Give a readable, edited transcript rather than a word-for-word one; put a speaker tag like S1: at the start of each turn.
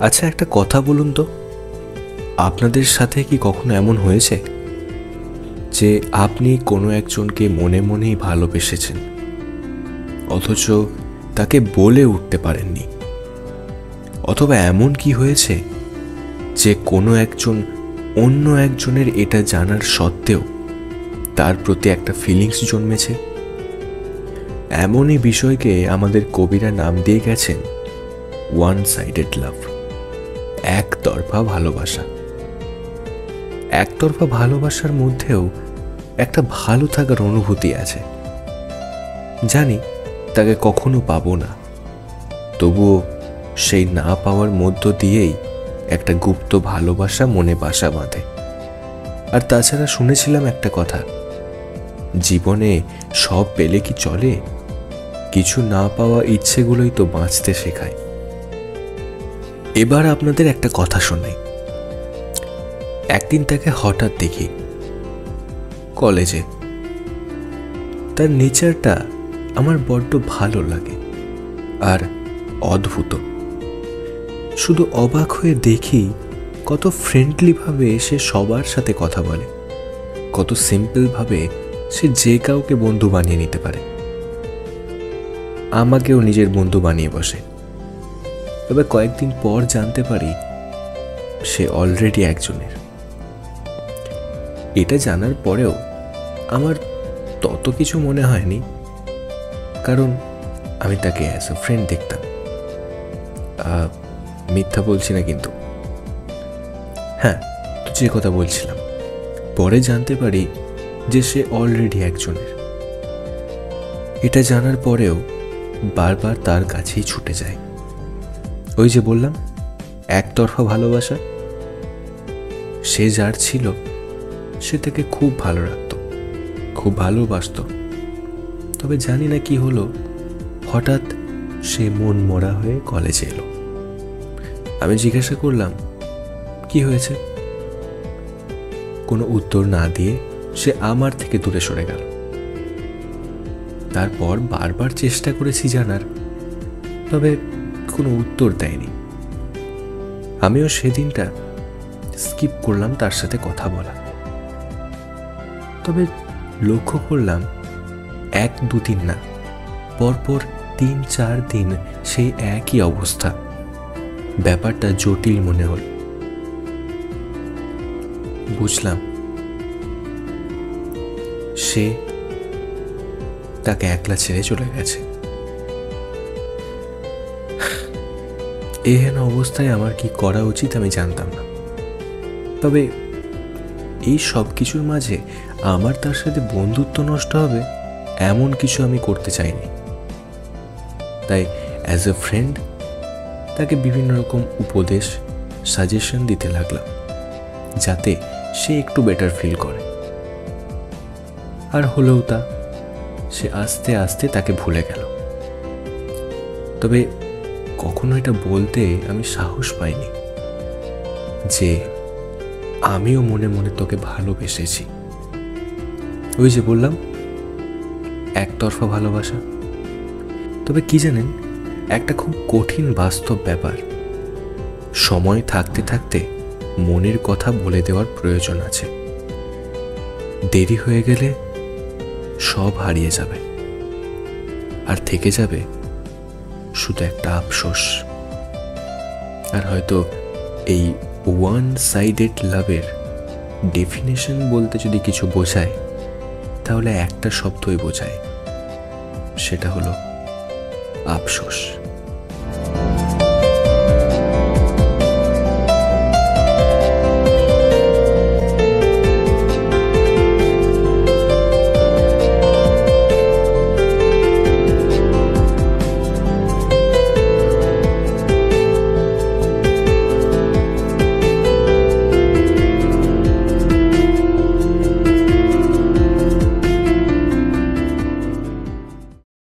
S1: আচ্ছা, একটা কথা বলুন তো, আপনাদের সাথে কি কখনো এমন হয়েছে যে আপনি কোনো একজনকে মনে মনেই ভালোবেসেছেন, অথচ তাকে বলে উঠতে পারেননি? অথবা এমন কি হয়েছে যে কোনো একজন অন্য একজনের এটা জানার সত্ত্বেও তার প্রতি একটা ফিলিংস জন্মেছে? এমনই বিষয়কে আমাদের কবিরা নাম দিয়ে গেছেন ওয়ান সাইডেড লাভ, একতরফা ভালোবাসা। একতরফা ভালোবাসার মধ্যেও একটা ভালো থাকার অনুভূতি আছে। জানি তাকে কখনো পাবো না, তবুও সেই না পাওয়ার মধ্য দিয়েই একটা গুপ্ত ভালোবাসা মনে বাসা বাঁধে। আর তাছাড়া শুনেছিলাম একটা কথা, জীবনে সব পেলে কি চলে? কিছু না পাওয়া ইচ্ছেগুলোই তো বাঁচতে শেখায়। এবার আপনাদের একটা কথা শোনাই। একদিন তাকে হঠাৎ দেখি কলেজে। তার নেচারটা আমার বড্ড ভালো লাগে আর অদ্ভুত। শুধু অবাক হয়ে দেখি কত ফ্রেন্ডলিভাবে সে সবার সাথে কথা বলে, কত সিম্পলভাবে সে যে কাউকে বন্ধু বানিয়ে নিতে পারে। আমাকেও নিজের বন্ধু বানিয়ে বসে। তবে কয়েকদিন পর জানতে পারি সে অলরেডি একজনের। এটা জানার পরেও আমার তত কিছু মনে হয়নি, কারণ আমি তাকে অ্যাজ এ ফ্রেন্ড দেখতাম। মিথ্যা বলছি না কিন্তু। হ্যাঁ, তো যে কথা বলছিলাম, পরে জানতে পারি যে সে অলরেডি একজনের। এটা জানার পরেও বারবার তার কাছেই ছুটে যায়। ওই যে বললাম, একতরফা ভালোবাসা। সে যার ছিল সে তাকে খুব ভালো রাখত, খুব ভালোবাসত। তবে জানি না কি হলো, হঠাৎ সে মন মরা হয়ে কলেজে এলো। আমি জিজ্ঞাসা করলাম কি হয়েছে। কোনো উত্তর না দিয়ে সে আমার থেকে দূরে সরে গেল। তারপর বারবার চেষ্টা করেছি জানার, তবে কোনো উত্তর দেয়নি। আমিও সেদিনটা স্কিপ করলাম তার সাথে কথা বলা। তবে লক্ষ্য করলাম 1-2 দিন না, পরপর 3-4 দিন সেই একই অবস্থা। ব্যাপারটা জটিল মনে হল। বুঝলাম সে তাকে একলা ছেড়ে চলে গেছে। এহেন অবস্থায় আমার কি করা উচিত আমি জানতাম না। তবে এই সব কিছুর মাঝে আমার তার সাথে বন্ধুত্ব নষ্ট হবে এমন কিছু আমি করতে চাইনি। তাই অ্যাজ এ ফ্রেন্ড তাকে বিভিন্ন রকম উপদেশ, সাজেশন দিতে লাগলাম, যাতে সে একটু বেটার ফিল করে। আর হলেও তা, সে আস্তে আস্তে তাকে ভুলে গেল। তবে কখনো এটা বলতে আমি সাহস পাইনি যে আমিও মনে মনে তোকে ভালোবেসেছি। ওই যে বললাম, একতরফা ভালোবাসা। তবে কি জানেন, একটা খুব কঠিন বাস্তব ব্যাপার, সময় থাকতে থাকতে মনের কথা বলে দেওয়ার প্রয়োজন আছে। দেরি হয়ে গেলে সব হারিয়ে যাবে, আর থেকে যাবে শুধু একটা আফসোস। আর হয়তো এই ওয়ান সাইডেড লাভের ডেফিনেশন বলতে যদি কিছু বোঝায়, তাহলে একটা শব্দই বোঝায়, সেটা হলো আফসোস।